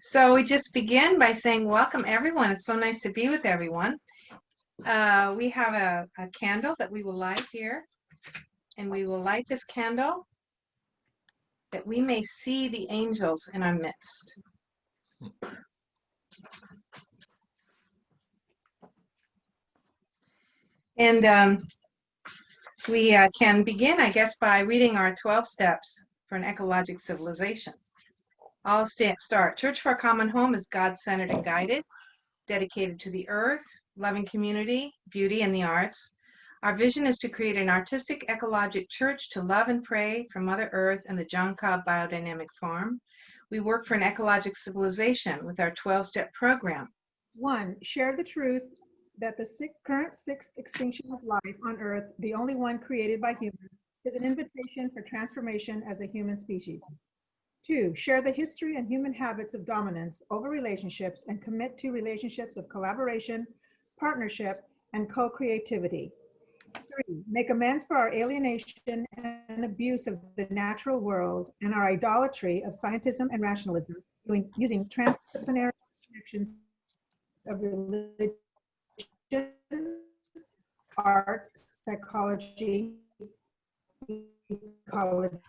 So we just begin by saying welcome everyone. It's so nice to be with everyone. We have a candle that we will light here, and we will light this candle that we may see the angels in our midst. And we can begin, I guess, by reading our 12 steps for an ecologic civilization. I'll start. Church for a Common Home is God-centered and guided, dedicated to the earth, loving community, beauty, and the arts. Our vision is to create an artistic ecologic church to love and pray for Mother Earth and the John Cobb Biodynamic Farm. We work for an ecologic civilization with our 12-step program. 1. Share the truth that the current sixth extinction of life on Earth, the only one created by humans, is an invitation for transformation as a human species. 2. Share the history and human habits of dominance over relationships and commit to relationships of collaboration, partnership, and co-creativity. 3. Make amends for our alienation and abuse of the natural world and our idolatry of scientism and rationalism, using transdisciplinary connections of religion, art, psychology, ecology.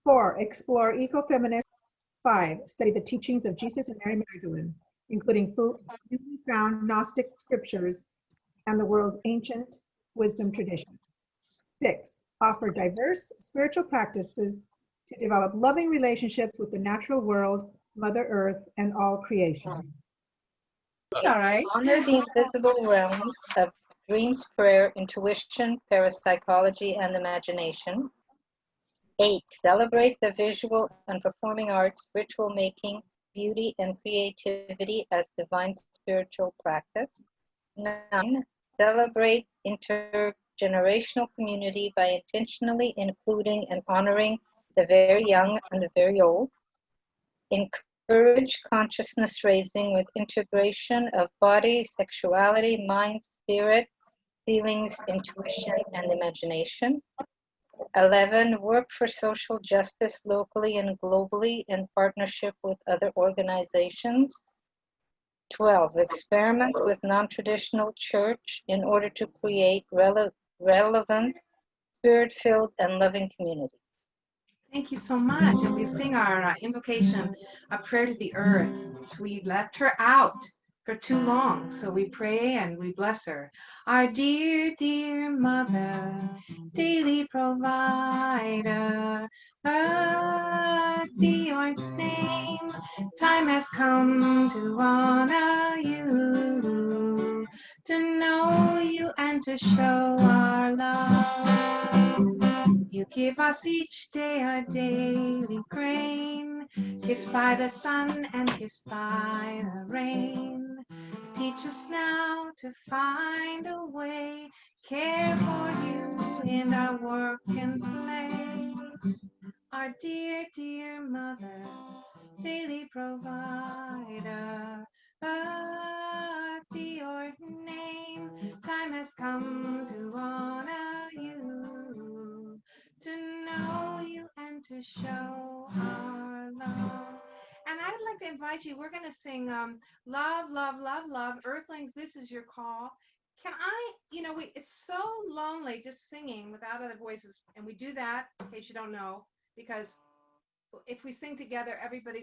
4. Explore ecofeminist. 5. Study the teachings of Jesus and Mary Magdalene, including newly found Gnostic scriptures and the world's ancient wisdom tradition. 6. Offer diverse spiritual practices to develop loving relationships with the natural world, Mother Earth, and all creation. It's all right. Honor the invisible realms of dreams, prayer, intuition, parapsychology, and imagination. 8. Celebrate the visual and performing arts, ritual making, beauty, and creativity as divine spiritual practice. 9. Celebrate intergenerational community by intentionally including and honoring the very young and the very old. Encourage consciousness raising with integration of body, sexuality, mind, spirit, feelings, intuition, and imagination. 11. Work for social justice locally and globally in partnership with other organizations. 12. Experiment with non-traditional church in order to create relevant, spirit-filled, and loving community. Thank you so much. And we sing our invocation, a prayer to the earth, which we left her out for too long. So we pray and we bless her. Our dear, dear mother, daily provider, earth be your name. Time has come to honor you, to know you and to show our love. You give us each day our daily grain, kissed by the sun and kissed by the rain. Teach us now to find a way, care for you in our work and play. Our dear, dear mother, daily provider, earth be your name. Time has come to honor you, to know you and to show our love. And I'd like to invite you, we're going to sing Love, Love, Love, Love, Earthlings, This Is Your Call. Can I, it's so lonely just singing without other voices. And we do that, in case you don't know, because if we sing together, everybody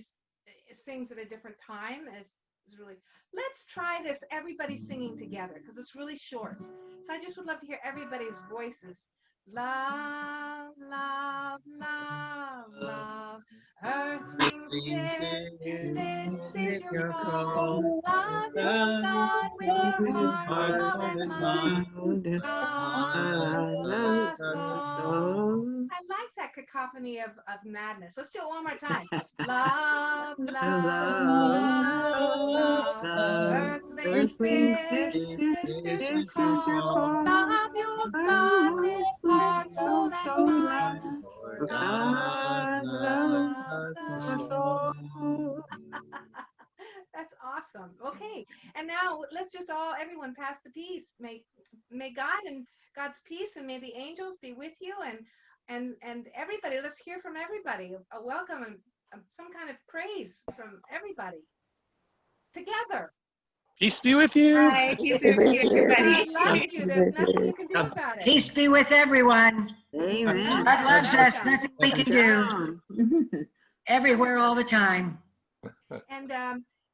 sings at a different time. Is really, let's try this, everybody singing together, because it's really short. So I just would love to hear everybody's voices. Love, love, love, love, earthlings, this is your call. Love your God with your heart, soul, and mind. God, love us all. I like that cacophony of madness. Let's do it one more time. Love, love, love, love, earthlings, this is your call. Love your God with heart, soul, and mind. God loves us all. That's awesome. Okay, and now let's just everyone pass the peace. May God and God's peace and may the angels be with you and everybody. Let's hear from everybody. Welcome and some kind of praise from everybody together. Peace be with you. Hi, peace be with you, everybody. God loves you. There's nothing you can do about it. Peace be with everyone. Amen. God loves us. Welcome. Nothing we can do. Down. Everywhere, all the time. And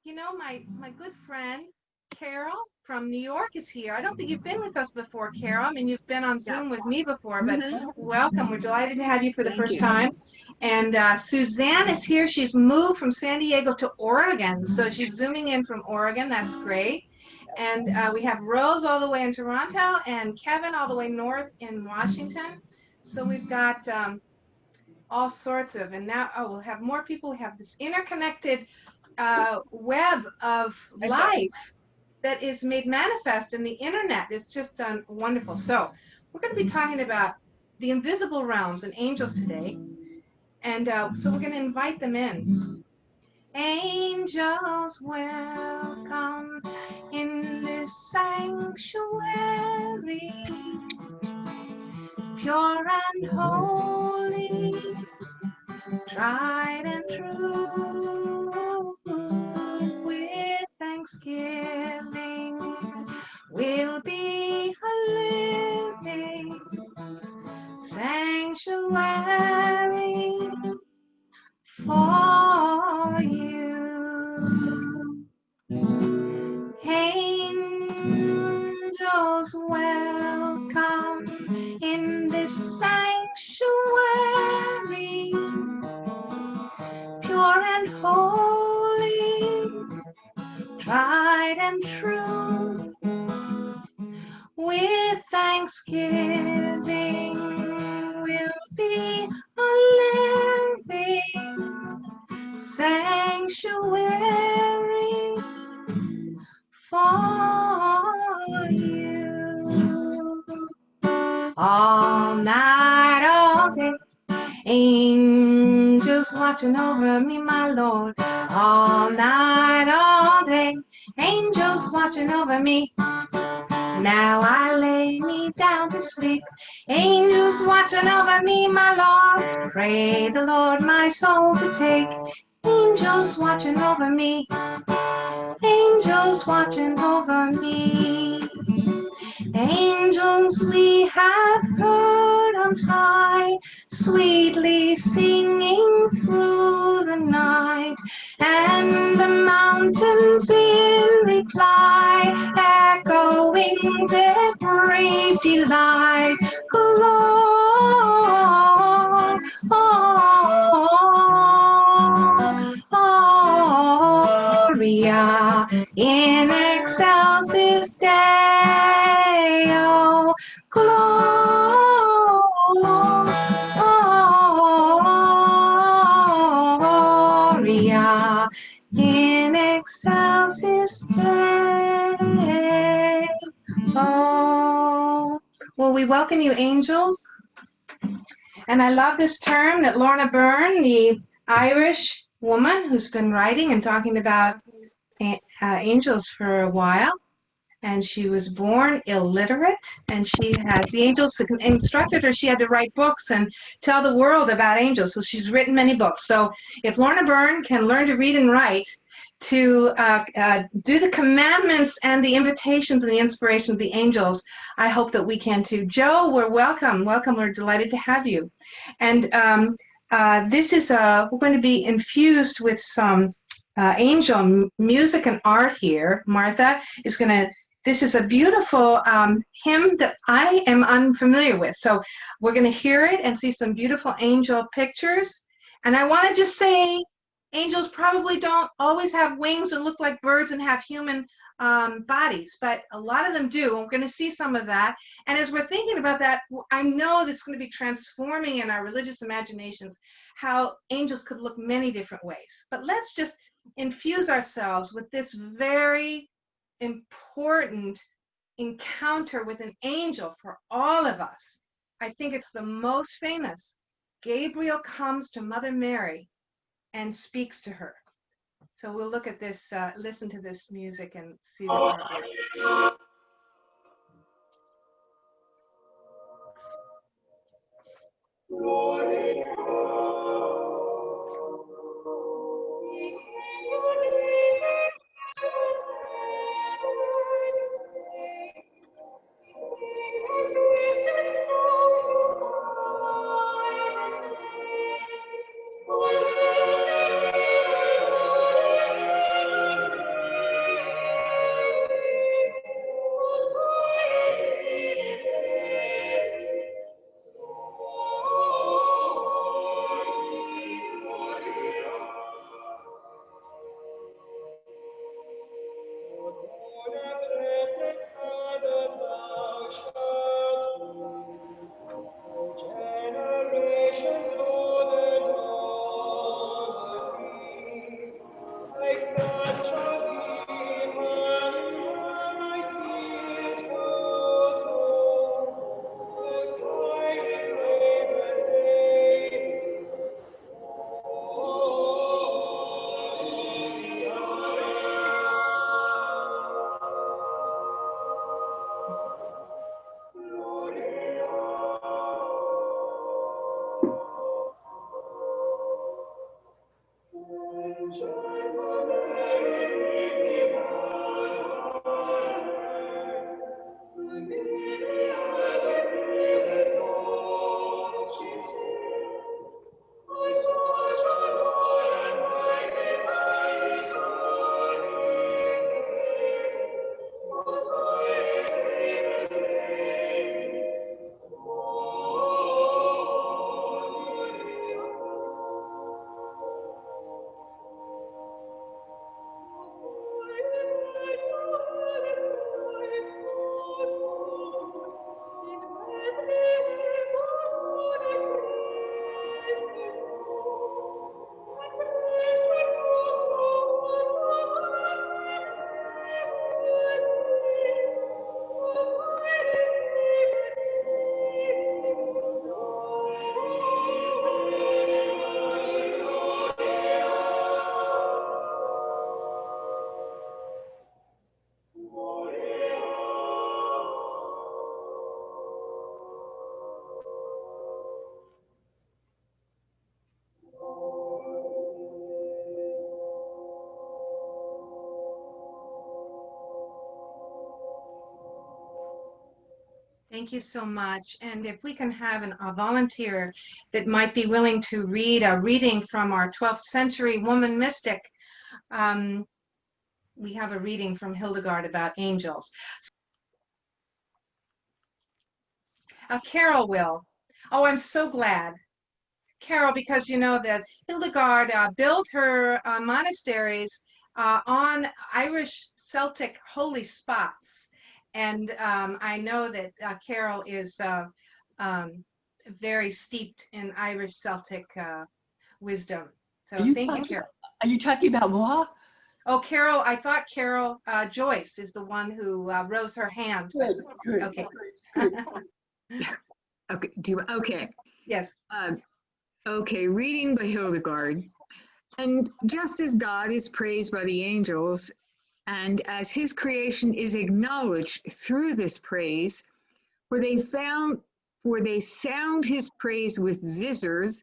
you know, my good friend Carol from New York is here. I don't think you've been with us before, Carol. I mean, you've been on Zoom with me before, but welcome. We're delighted to have you for the first time. And Suzanne is here. She's moved from San Diego to Oregon, so she's zooming in from Oregon. That's great. And we have Rose all the way in Toronto and Kevin all the way north in Washington. So we've got all sorts of, and now, oh, we'll have more people. We have this interconnected web of life that is made manifest in the internet. It's just wonderful. So we're going to be talking about the invisible realms and angels today. And so we're going to invite them in. Angels, welcome in this sanctuary, pure and holy, tried and true. With thanksgiving, we'll be a living sanctuary for you. Angels, welcome in this sanctuary, pure and holy, tried and true. With thanksgiving, we'll be a living sanctuary for you. All night, all day, angels watching over me, my Lord. All night, all day, angels watching over me. Now I lay me down to sleep, angels watching over me, my Lord. Pray the Lord my soul to take, angels watching over me, angels watching over me. Angels we have heard on high, sweetly singing through the night, and the mountains in reply, echoing their brave delight. Gloria in excelsis Deo. Gloria in excelsis Deo. Well, we welcome you, angels. And I love this term that Lorna Byrne, the Irish woman who's been writing and talking about angels for a while, and she was born illiterate, and the angels instructed her she had to write books and tell the world about angels, so she's written many books. So if Lorna Byrne can learn to read and write, to do the commandments and the invitations and the inspiration of the angels, I hope that we can too. Joe, we're welcome. We're delighted to have you. And this is we're going to be infused with some angel music and art here. Martha is going to, this is a beautiful hymn that I am unfamiliar with. So we're going to hear it and see some beautiful angel pictures. And I want to just say, angels probably don't always have wings and look like birds and have human bodies, but a lot of them do. And we're going to see some of that. And as we're thinking about that, I know that's going to be transforming in our religious imaginations how angels could look many different ways. But let's just infuse ourselves with this very important encounter with an angel for all of us. I think it's the most famous. Gabriel comes to Mother Mary and speaks to her. So we'll look at this, listen to this music and see this artwork. Thank you so much. And if we can have a volunteer that might be willing to read a reading from our 12th century woman mystic, we have a reading from Hildegard about angels. Carol will. Oh, I'm so glad. Carol, because you know that Hildegard built her monasteries on Irish Celtic holy spots. And I know that Carol is very steeped in Irish Celtic wisdom. So thank you, Carol. Are you talking about moi? Oh, Carol, I thought Carol Joyce is the one who rose her hand. Good, good. Okay. Good. Okay, okay. Yes. Okay, reading by Hildegard. And just as God is praised by the angels, and as his creation is acknowledged through this praise, for they sound his praise with zithers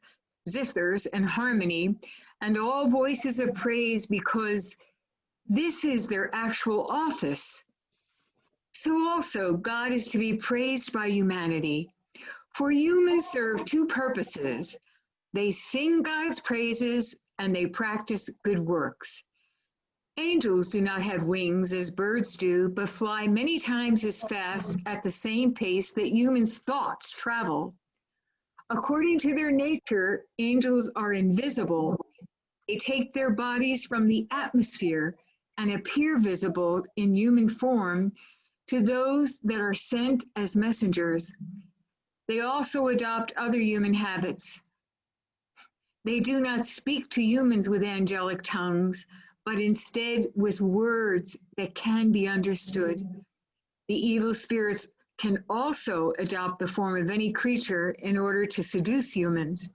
and harmony, and all voices of praise, because this is their actual office. So also God is to be praised by humanity. For humans serve two purposes. They sing God's praises and they practice good works. Angels do not have wings as birds do, but fly many times as fast at the same pace that humans' thoughts travel. According to their nature, angels are invisible. They take their bodies from the atmosphere and appear visible in human form to those that are sent as messengers. They also adopt other human habits. They do not speak to humans with angelic tongues, but instead with words that can be understood. The evil spirits can also adopt the form of any creature in order to seduce humans.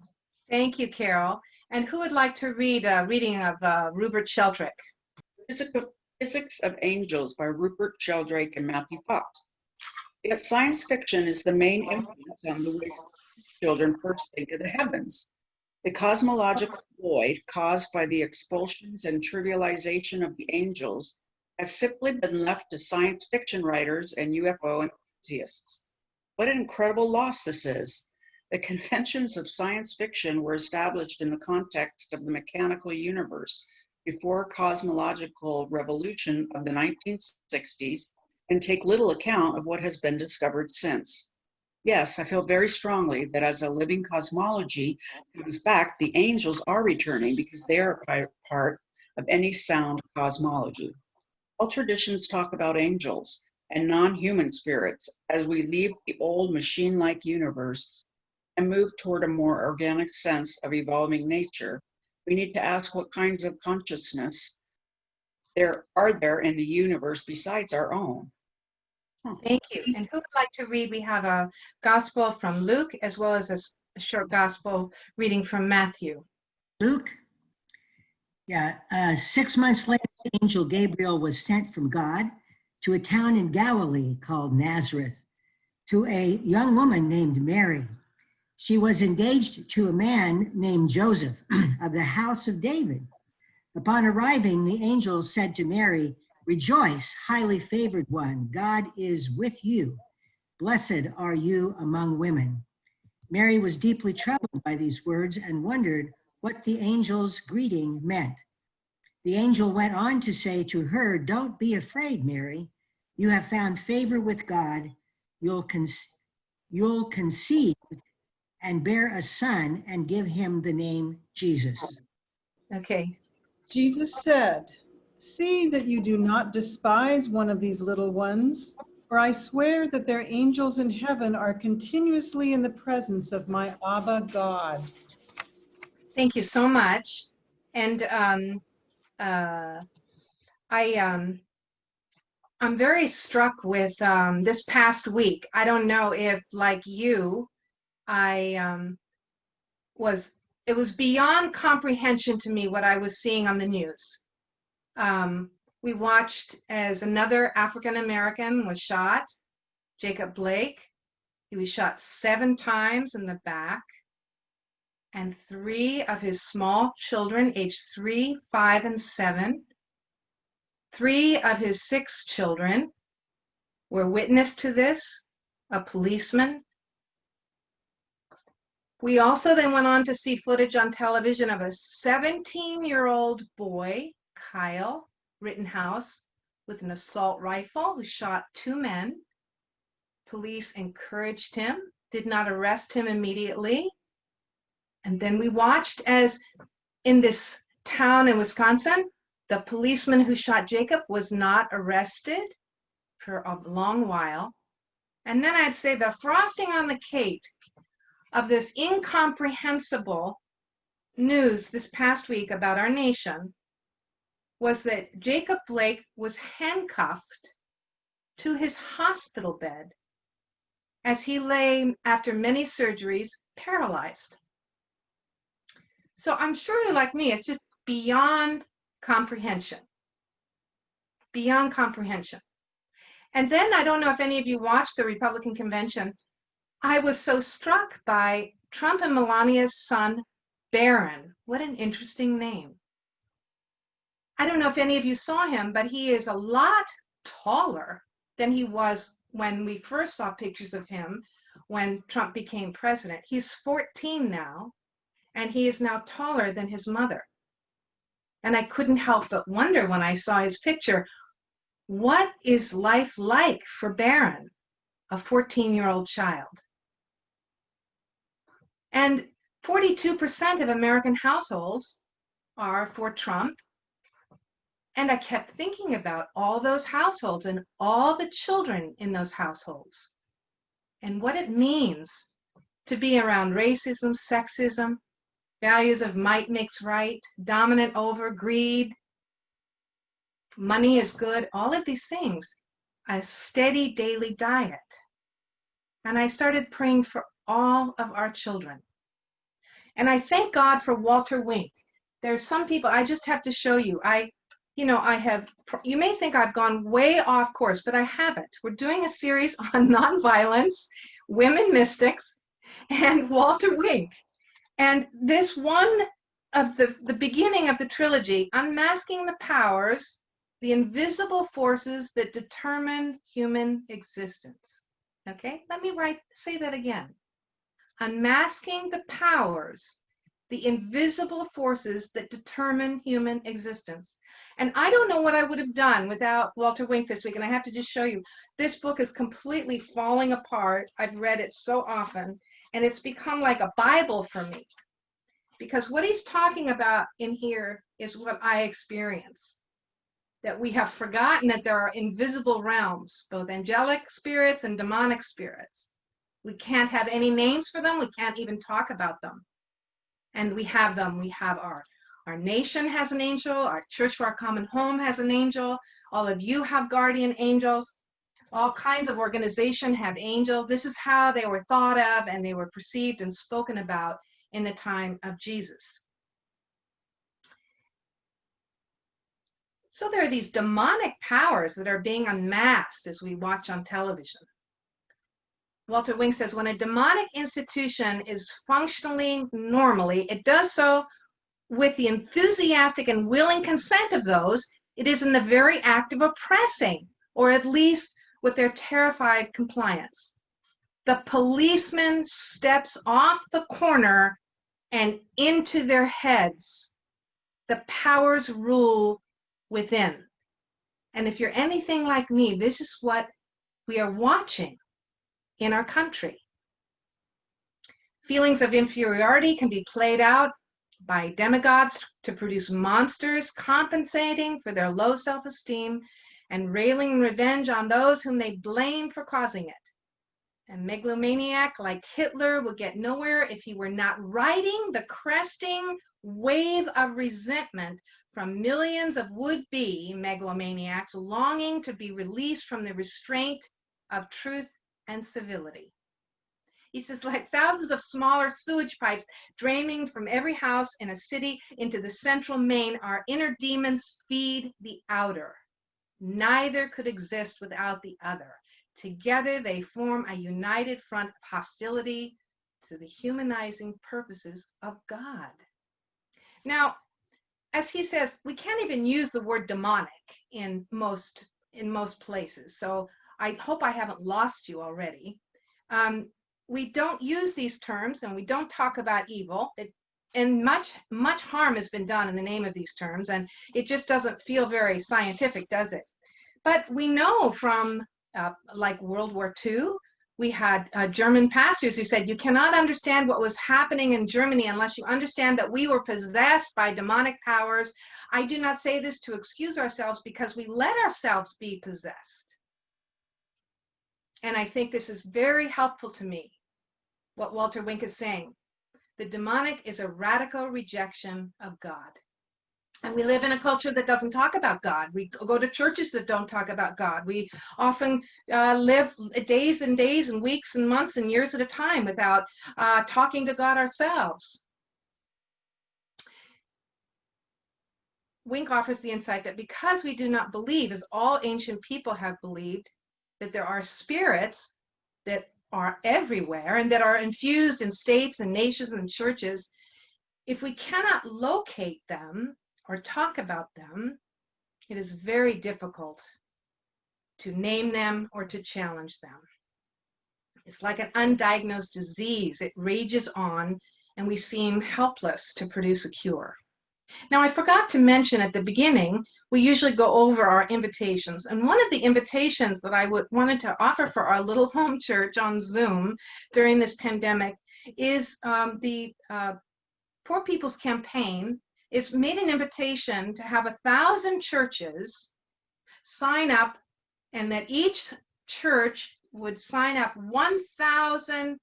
Thank you, Carol. And who would like to read a reading of Rupert Sheldrake? Physics of Angels by Rupert Sheldrake and Matthew Fox. Yet science fiction is the main influence on the ways children first think of the heavens. The cosmological void caused by the expulsions and trivialization of the angels has simply been left to science fiction writers and UFO enthusiasts. What an incredible loss this is. The conventions of science fiction were established in the context of the mechanical universe before cosmological revolution of the 1960s and take little account of what has been discovered since. Yes, I feel very strongly that as a living cosmology comes back, the angels are returning because they are part of any sound cosmology. All traditions talk about angels and non-human spirits as we leave the old machine-like universe and move toward a more organic sense of evolving nature. We need to ask what kinds of consciousness there are in the universe besides our own. Thank you. And who would like to read? We have a gospel from Luke as well as a short gospel reading from Matthew. Luke? Yeah, 6 months later, the angel Gabriel was sent from God to a town in Galilee called Nazareth to a young woman named Mary. She was engaged to a man named Joseph of the house of David. Upon arriving, the angel said to Mary, "Rejoice, highly favored one, God is with you. Blessed are you among women." Mary was deeply troubled by these words and wondered what the angel's greeting meant. The angel went on to say to her, "Don't be afraid, Mary. You have found favor with God. You'll conceive and bear a son and give him the name Jesus." Okay. Jesus said, "See that you do not despise one of these little ones, for I swear that their angels in heaven are continuously in the presence of my Abba God." Thank you so much. And I'm very struck with this past week. I don't know if, like you, it was beyond comprehension to me what I was seeing on the news. We watched as another African American was shot, Jacob Blake. He was shot 7 times in the back, and 3 of his small children, aged 3, 5, and 7, 3 of his 6 children were witness to this. a policeman. We also then went on to see footage on television of a 17-year-old boy, Kyle Rittenhouse, with an assault rifle who shot 2 men. Police encouraged him, did not arrest him immediately. And then we watched as in this town in Wisconsin, the policeman who shot Jacob was not arrested for a long while. And then I'd say the frosting on the cake of this incomprehensible news this past week about our nation was that Jacob Blake was handcuffed to his hospital bed as he lay, after many surgeries, paralyzed. So I'm sure you're like me, it's just beyond comprehension. Beyond comprehension. And then I don't know if any of you watched the Republican convention. I was so struck by Trump and Melania's son, Barron. What an interesting name. I don't know if any of you saw him, but he is a lot taller than he was when we first saw pictures of him when Trump became president. He's 14 now, and he is now taller than his mother. And I couldn't help but wonder when I saw his picture, what is life like for Barron, a 14-year-old child? And 42% of American households are for Trump. And I kept thinking about all those households and all the children in those households and what it means to be around racism, sexism, values of might makes right, dominant over, greed, money is good, all of these things, a steady daily diet. And I started praying for all of our children. And I thank God for Walter Wink. There's some people, I just have to show you, you may think I've gone way off course, but I haven't. We're doing a series on nonviolence, women mystics, and Walter Wink. And this one of the beginning of the trilogy, Unmasking the Powers, the Invisible Forces that Determine Human Existence. Okay, let me say that again. Unmasking the Powers, the Invisible Forces that Determine Human Existence. And I don't know what I would have done without Walter Wink this week, and I have to just show you. This book is completely falling apart. I've read it so often, and it's become like a Bible for me. Because what he's talking about in here is what I experience. That we have forgotten that there are invisible realms, both angelic spirits and demonic spirits. We can't have any names for them. We can't even talk about them. And we have them. We have our nation has an angel. Our Church for Our Common Home has an angel. All of you have guardian angels. All kinds of organizations have angels. This is how they were thought of and they were perceived and spoken about in the time of Jesus. So there are these demonic powers that are being unmasked as we watch on television. Walter Wink says, when a demonic institution is functioning normally, it does so with the enthusiastic and willing consent of those it is in the very act of oppressing, or at least with their terrified compliance. The policeman steps off the corner and into their heads. The powers rule within. And if you're anything like me, this is what we are watching in our country. Feelings of inferiority can be played out by demigods to produce monsters compensating for their low self-esteem and railing revenge on those whom they blame for causing it. A megalomaniac like Hitler would get nowhere if he were not riding the cresting wave of resentment from millions of would-be megalomaniacs longing to be released from the restraint of truth and civility. He says, like thousands of smaller sewage pipes draining from every house in a city into the central main, our inner demons feed the outer. Neither could exist without the other. Together they form a united front of hostility to the humanizing purposes of God. Now, as he says, we can't even use the word demonic in most places. So I hope I haven't lost you already. We don't use these terms and we don't talk about evil. And much harm has been done in the name of these terms, and it just doesn't feel very scientific, does it? But we know from like World War II, we had German pastors who said, you cannot understand what was happening in Germany unless you understand that we were possessed by demonic powers. I do not say this to excuse ourselves, because we let ourselves be possessed. And I think this is very helpful to me, what Walter Wink is saying. The demonic is a radical rejection of God. And we live in a culture that doesn't talk about God. We go to churches that don't talk about God. We often live days and days and weeks and months and years at a time without talking to God ourselves. Wink offers the insight that because we do not believe, as all ancient people have believed, that there are spirits that are everywhere and that are infused in states and nations and churches, if we cannot locate them or talk about them, it is very difficult to name them or to challenge them. It's like an undiagnosed disease. It rages on, and we seem helpless to produce a cure. Now, I forgot to mention at the beginning, we usually go over our invitations. And one of the invitations that I wanted to offer for our little home church on Zoom during this pandemic is the Poor People's Campaign is made an invitation to have 1,000 churches sign up, and that each church would sign up 1,000,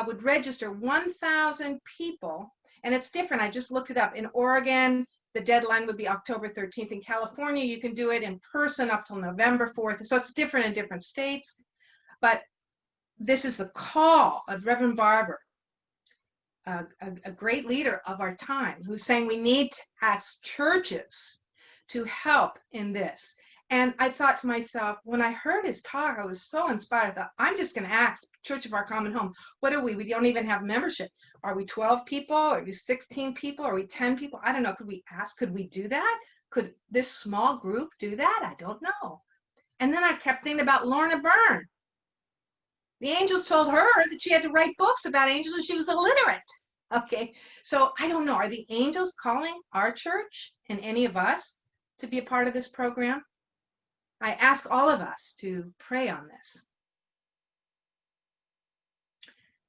would register 1,000 people. And it's different. I just looked it up. In Oregon, the deadline would be October 13th. In California, you can do it in person up till November 4th. So it's different in different states. But this is the call of Reverend Barber, a great leader of our time, who's saying we need to ask churches to help in this. And I thought to myself, when I heard his talk, I was so inspired. I thought, I'm just going to ask Church of Our Common Home, what are we? We don't even have membership. Are we 12 people? Are we 16 people? Are we 10 people? I don't know. Could we ask? Could we do that? Could this small group do that? I don't know. And then I kept thinking about Lorna Byrne. The angels told her that she had to write books about angels and she was illiterate. Okay, so I don't know. Are the angels calling our church and any of us to be a part of this program? I ask all of us to pray on this.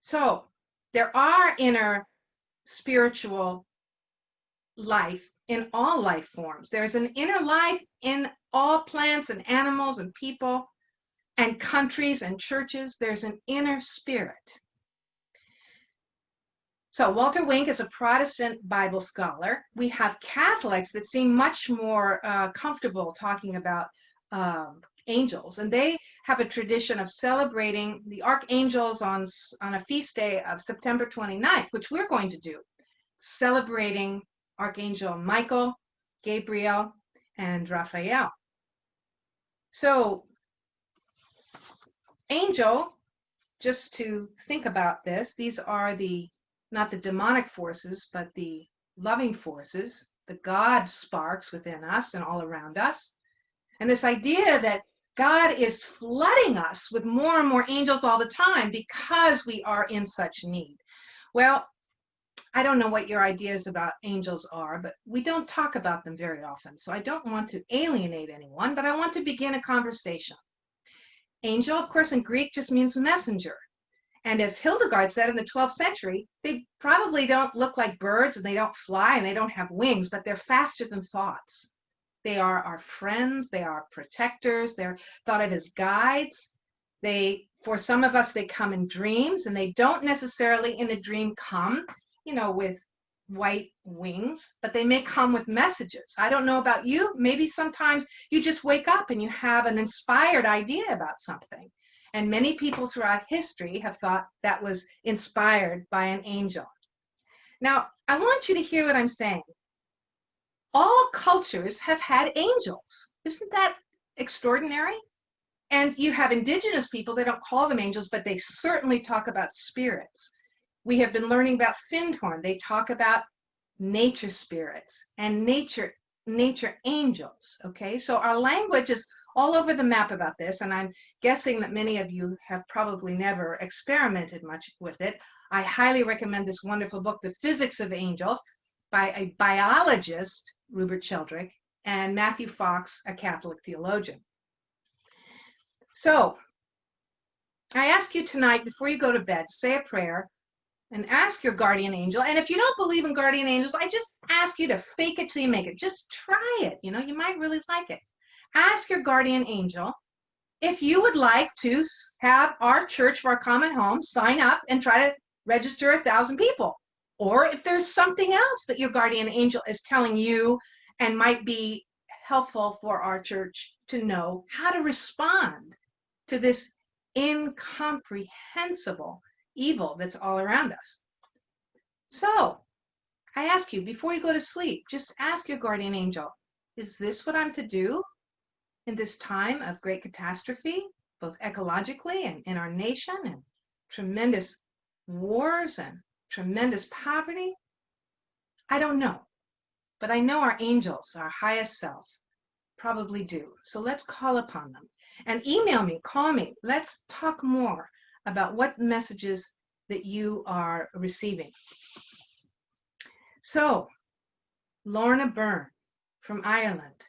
So there are inner spiritual life in all life forms. There's an inner life in all plants and animals and people and countries and churches. There's an inner spirit. So Walter Wink is a Protestant Bible scholar. We have Catholics that seem much more comfortable talking about angels, and they have a tradition of celebrating the archangels on a feast day of September 29th, which we're going to do, celebrating Archangel Michael, Gabriel, and Raphael. So angel, just to think about this, these are not the demonic forces, but the loving forces, the God sparks within us and all around us. And this idea that God is flooding us with more and more angels all the time because we are in such need. Well, I don't know what your ideas about angels are, but we don't talk about them very often. So I don't want to alienate anyone, but I want to begin a conversation. Angel, of course, in Greek just means messenger. And as Hildegard said in the 12th century, they probably don't look like birds and they don't fly and they don't have wings, but they're faster than thoughts. They are our friends, they are protectors, they're thought of as guides. For some of us, they come in dreams, and they don't necessarily in a dream come, with white wings, but they may come with messages. I don't know about you, maybe sometimes you just wake up and you have an inspired idea about something. And many people throughout history have thought that was inspired by an angel. Now, I want you to hear what I'm saying. All cultures have had angels. Isn't that extraordinary? And you have indigenous people, they don't call them angels, but they certainly talk about spirits. We have been learning about Findhorn. They talk about nature spirits and nature angels, okay? So our language is all over the map about this, and I'm guessing that many of you have probably never experimented much with it. I highly recommend this wonderful book, The Physics of Angels, by a biologist, Rupert Sheldrake, and Matthew Fox, a Catholic theologian. So I ask you tonight, before you go to bed, say a prayer and ask your guardian angel. And if you don't believe in guardian angels, I just ask you to fake it till you make it. Just try it. You know, you might really like it. Ask your guardian angel if you would like to have our Church for Our Common Home sign up and try to register 1,000 people. Or if there's something else that your guardian angel is telling you and might be helpful for our church to know how to respond to this incomprehensible evil that's all around us. So I ask you, before you go to sleep, just ask your guardian angel, is this what I'm to do in this time of great catastrophe, both ecologically and in our nation, and tremendous wars and tremendous poverty? I don't know, but I know our angels, our highest self, probably do. So let's call upon them. And email me, call me. Let's talk more about what messages that you are receiving. So, Lorna Byrne from Ireland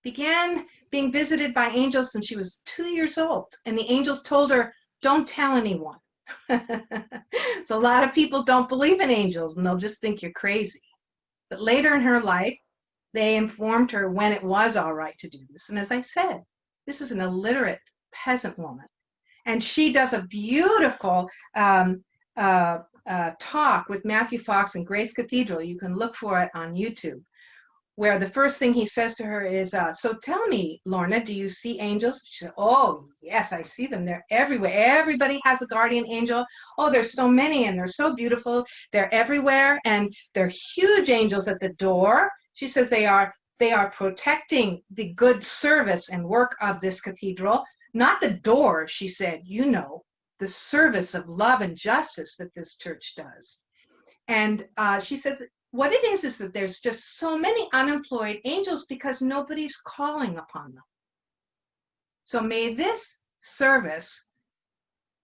began being visited by angels since she was 2 years old. And the angels told her, don't tell anyone. So a lot of people don't believe in angels and they'll just think you're crazy. But later in her life, they informed her when it was all right to do this. And as I said, this is an illiterate peasant woman. And she does a beautiful talk with Matthew Fox in Grace Cathedral. You can look for it on YouTube, where the first thing he says to her is, so tell me, Lorna, do you see angels? She said, oh, yes, I see them. They're everywhere. Everybody has a guardian angel. Oh, there's so many, and they're so beautiful. They're everywhere, and they're huge angels at the door. She says they are protecting the good service and work of this cathedral. Not the door, she said, you know, the service of love and justice that this church does. And she said that what it is that there's just so many unemployed angels because nobody's calling upon them. So may this service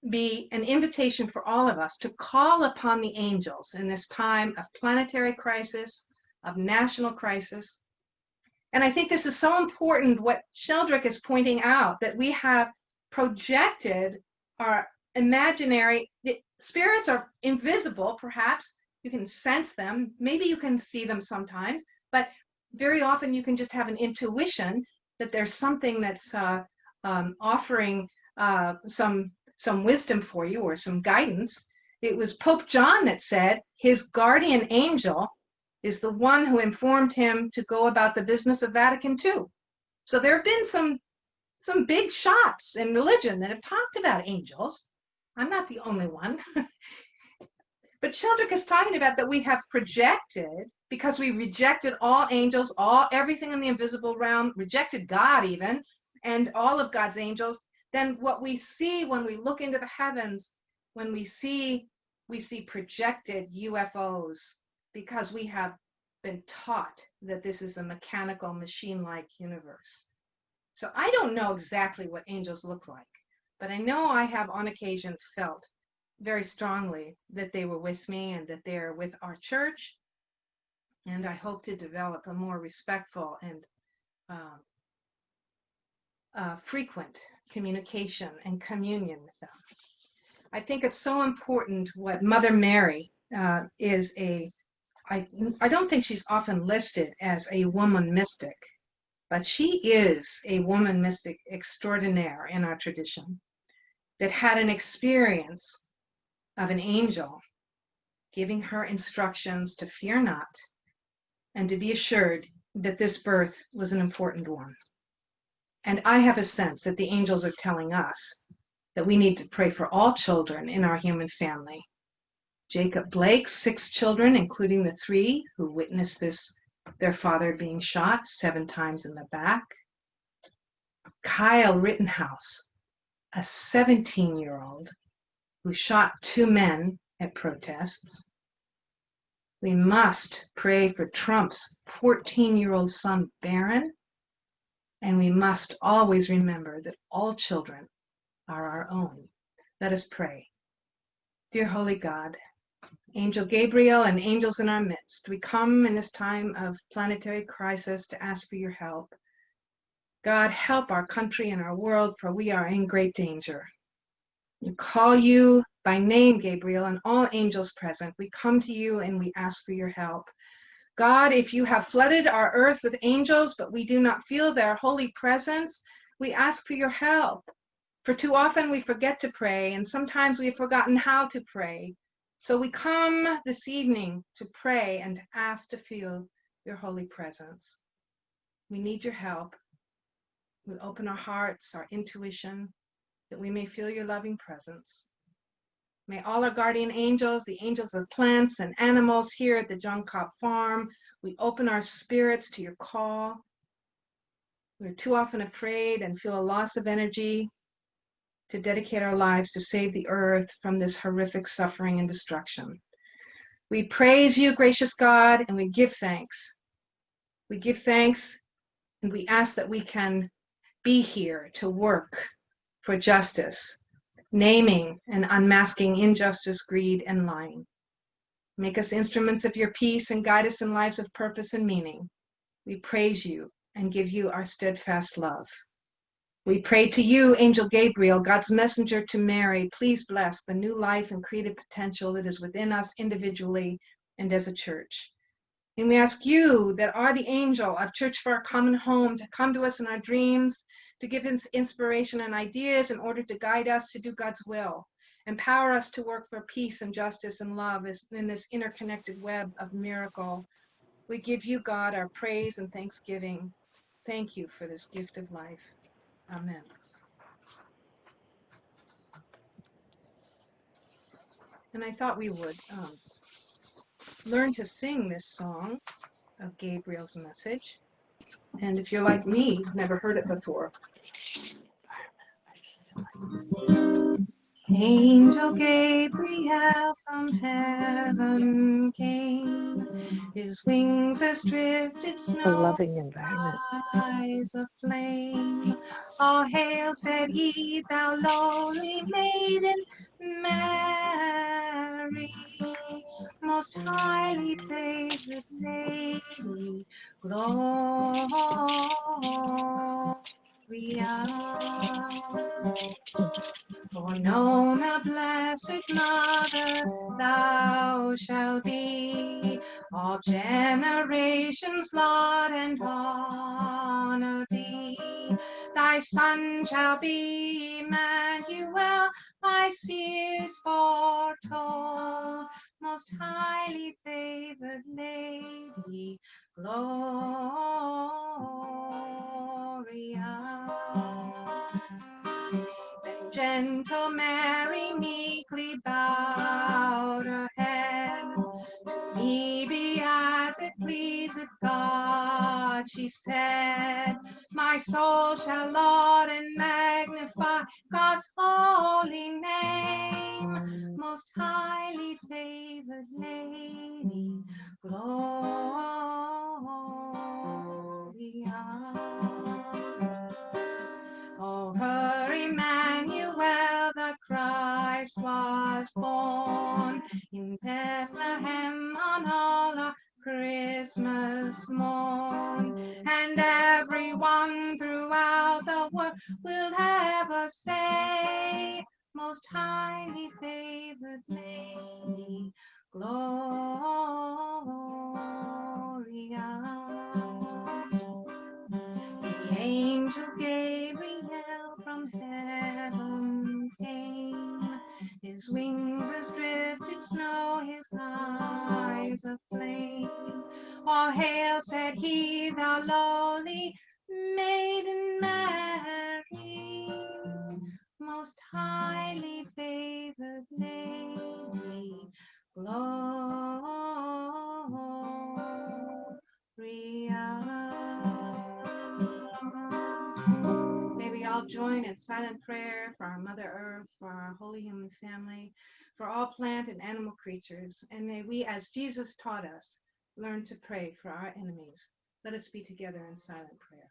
be an invitation for all of us to call upon the angels in this time of planetary crisis, of national crisis. And I think this is so important, what Sheldrake is pointing out, that we have projected our imaginary, the spirits are invisible, perhaps. You can sense them. Maybe you can see them sometimes, but very often you can just have an intuition that there's something that's offering some wisdom for you or some guidance. It was Pope John that said his guardian angel is the one who informed him to go about the business of Vatican II. So there have been some big shots in religion that have talked about angels. I'm not the only one. But Sheldrake is talking about that we have projected, because we rejected all angels, everything in the invisible realm, rejected God even, and all of God's angels. Then what we see when we look into the heavens, when we see projected UFOs, because we have been taught that this is a mechanical, machine-like universe. So I don't know exactly what angels look like, but I know I have on occasion felt very strongly that they were with me and that they're with our church. And I hope to develop a more respectful and frequent communication and communion with them. I think it's so important what Mother Mary is I don't think she's often listed as a woman mystic, but she is a woman mystic extraordinaire in our tradition that had an experience of an angel giving her instructions to fear not and to be assured that this birth was an important one. And I have a sense that the angels are telling us that we need to pray for all children in our human family. Jacob Blake's 6 children, including the 3 who witnessed their father being shot 7 times in the back. Kyle Rittenhouse, a 17-year-old who shot 2 men at protests. We must pray for Trump's 14-year-old son, Barron, And we must always remember that all children are our own. Let us pray. Dear Holy God, Angel Gabriel and angels in our midst, we come in this time of planetary crisis to ask for your help. God, help our country and our world, for we are in great danger. We call you by name, Gabriel, and all angels present. We come to you and we ask for your help. God, if you have flooded our earth with angels, but we do not feel their holy presence, we ask for your help. For too often we forget to pray, and sometimes we have forgotten how to pray. So we come this evening to pray and to ask to feel your holy presence. We need your help. We open our hearts, our intuition, that we may feel your loving presence. May all our guardian angels, the angels of plants and animals here at the John Cobb Farm, we open our spirits to your call. We're too often afraid and feel a loss of energy to dedicate our lives to save the earth from this horrific suffering and destruction. We praise you, gracious God, and we give thanks. We give thanks and we ask that we can be here to work for justice, naming and unmasking injustice, greed, and lying. Make us instruments of your peace and guide us in lives of purpose and meaning. We praise you and give you our steadfast love. We pray to you, Angel Gabriel, God's messenger to Mary. Please bless the new life and creative potential that is within us individually and as a church. And we ask you that are the angel of Church for Our Common Home to come to us in our dreams, to give us inspiration and ideas in order to guide us to do God's will. Empower us to work for peace and justice and love in this interconnected web of miracle. We give you, God, our praise and thanksgiving. Thank you for this gift of life. Amen. And I thought we would learn to sing this song of Gabriel's message. And if you're like me, never heard it before. Angel Gabriel from heaven came, his wings as drifted A snow, loving environment. eyes of flame. All hail, said he, thou lowly maiden Mary, most highly favored lady, Gloria. For known a blessed mother thou shalt be, all generations laud and honor thee. Thy son shall be Emmanuel, by seers foretold, most highly favored lady, Gloria. Then gentle Mary meekly bowed her head. To me be as it pleaseth God, she said. My soul shall laud and magnify God's holy name. Most highly favored lady, Gloria. Of her Emmanuel the Christ was born in Bethlehem on all a Christmas morn. And everyone throughout the world will ever say, most highly favored lady, Gloria. The angel Gabriel from heaven came, his wings as drifted snow, his eyes of flame. All hail, said he, thou lowly maiden Mary, most highly favored lady, Gloria. May we all join in silent prayer for our Mother Earth, for our holy human family, for all plant and animal creatures, and may we, as Jesus taught us, learn to pray for our enemies. Let us be together in silent prayer.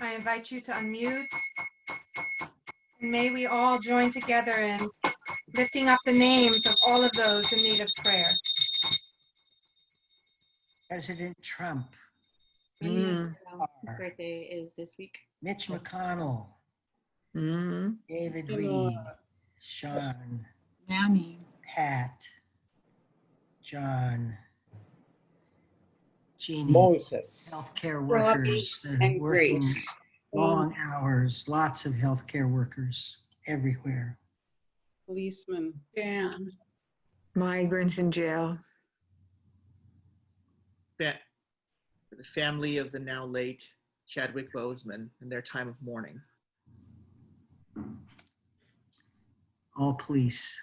I invite you to unmute. And may we all join together in lifting up the names of all of those in need of prayer. President Trump, Mm. His birthday is this week. Mitch McConnell, Mm. David Reed, Sean, Yummy. Pat, John, Jeannie, Moses. healthcare Robbie workers that are and working Grace. long hours, lots of healthcare workers everywhere. Policeman. Dan. Migrants in jail. The family of the now late Chadwick Boseman in their time of mourning. All police.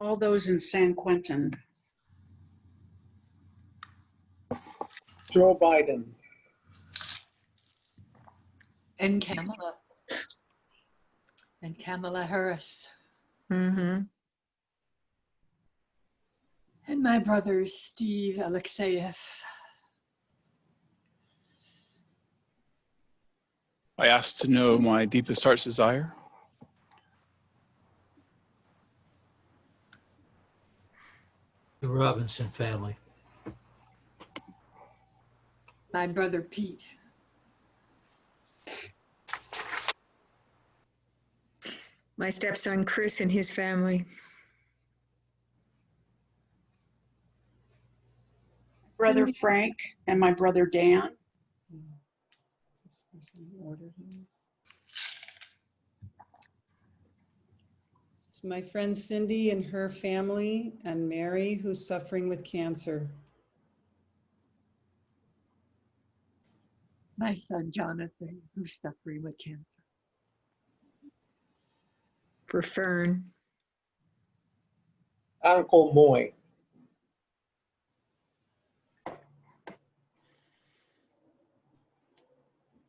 All those in San Quentin. Joe Biden. And Kamala. And Kamala Harris. Mm-hmm. And my brother, Steve Alexeyev. I asked to know my deepest heart's desire. The Robinson family. My brother, Pete. My stepson Chris and his family. Brother Frank and my brother Dan. To my friend Cindy and her family, and Mary, who's suffering with cancer. My son, Jonathan, who's suffering with cancer. For Fern. Uncle Moy.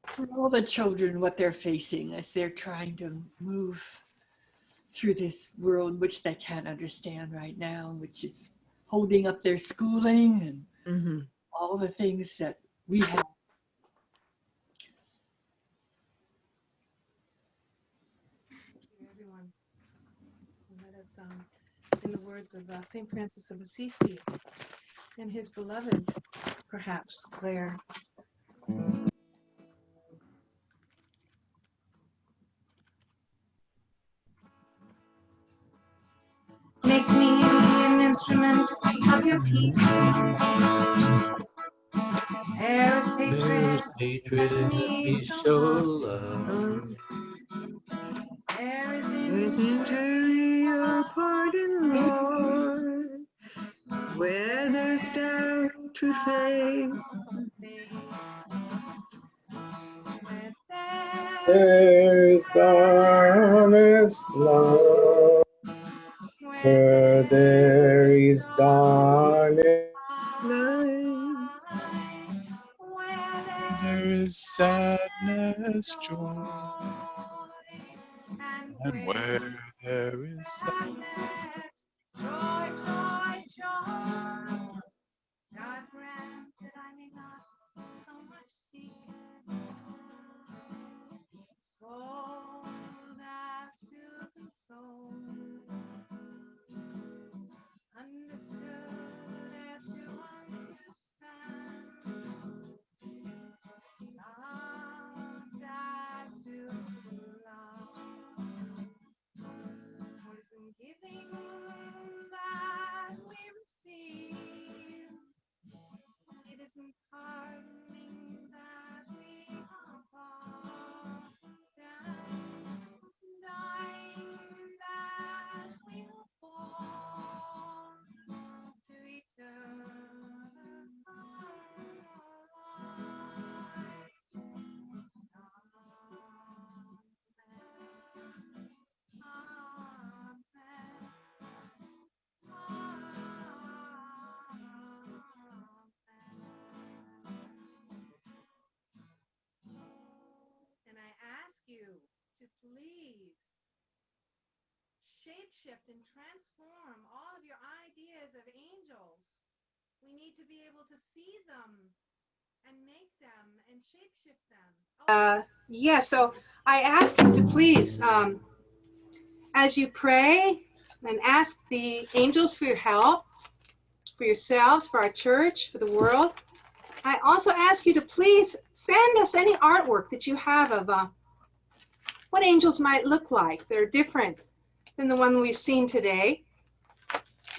For all the children, what they're facing as they're trying to move through this world which they can't understand right now, which is holding up their schooling and Mm-hmm. all the things that we have. Thank you, everyone. Let us, in the words of St. Francis of Assisi and his beloved, perhaps, Claire. Make me an instrument of your peace. There is There is hatred, hatred, me peace, so so long. love. There is Listen to your pardon, Lord. Where there's doubt to faith. There's darkness love. Where there is darkness, there is sadness, joy. And where there is sadness, joy, joy, joy. God grant that I may not so much seek soul as to console, understood as to understand, loved as to love. For it's in giving that we receive. It is in pardoning that we are pardoned. It's in dying that we are born to eternal life. And I ask you to please shapeshift and transform all of your ideas of angels. We need to be able to see them and make them and shapeshift them. Yeah, so I ask you to please, as you pray and ask the angels for your help, for yourselves, for our church, for the world, I also ask you to please send us any artwork that you have of what angels might look like. They're different than the one we've seen today.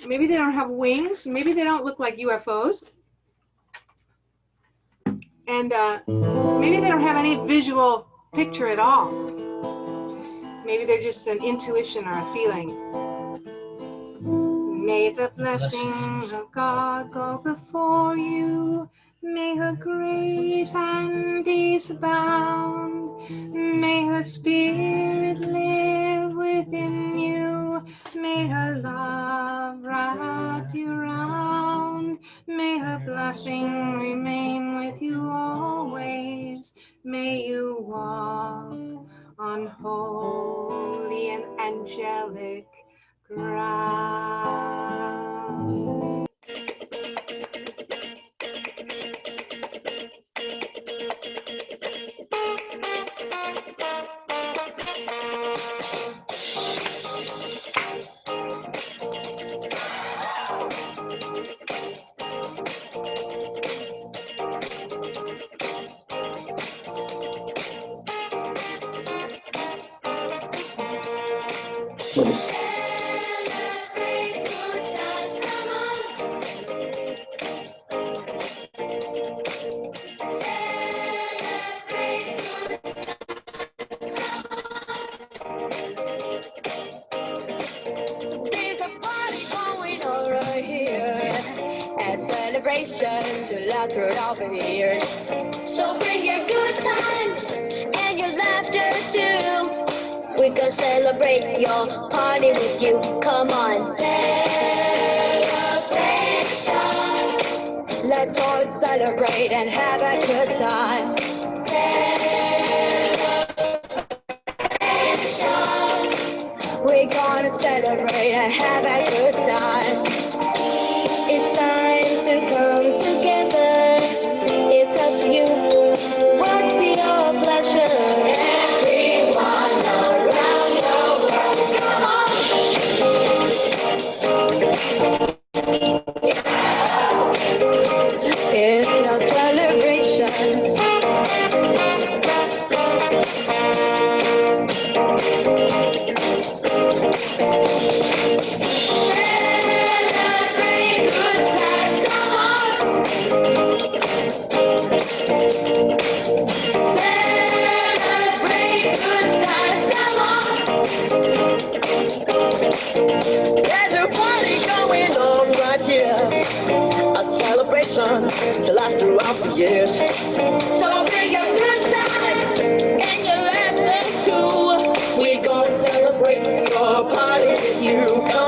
Maybe they don't have wings. Maybe they don't look like UFOs. And maybe they don't have any visual picture at all. Maybe they're just an intuition or a feeling. May the blessings of God go before you. May her grace and peace abound. May her spirit live within you. May her love wrap you round. May her blessing remain with you always. May you walk on holy and angelic ground. There's a party going on right here, a celebration to last throughout the years. So bring your good times and your laughter too. We can celebrate your party with you. Come on, celebration. Let's all celebrate and have a good time. We're gonna celebrate and have a good time. It's time to come together. It's up to you. What's your pleasure? Everyone around the world, come on. It's a celebration. Celebrate good times, come on. Celebrate good times, come on. There's a party going on right here, a celebration to last throughout the years. So bring your good times and your laughter too. We're gonna celebrate your party with you. Come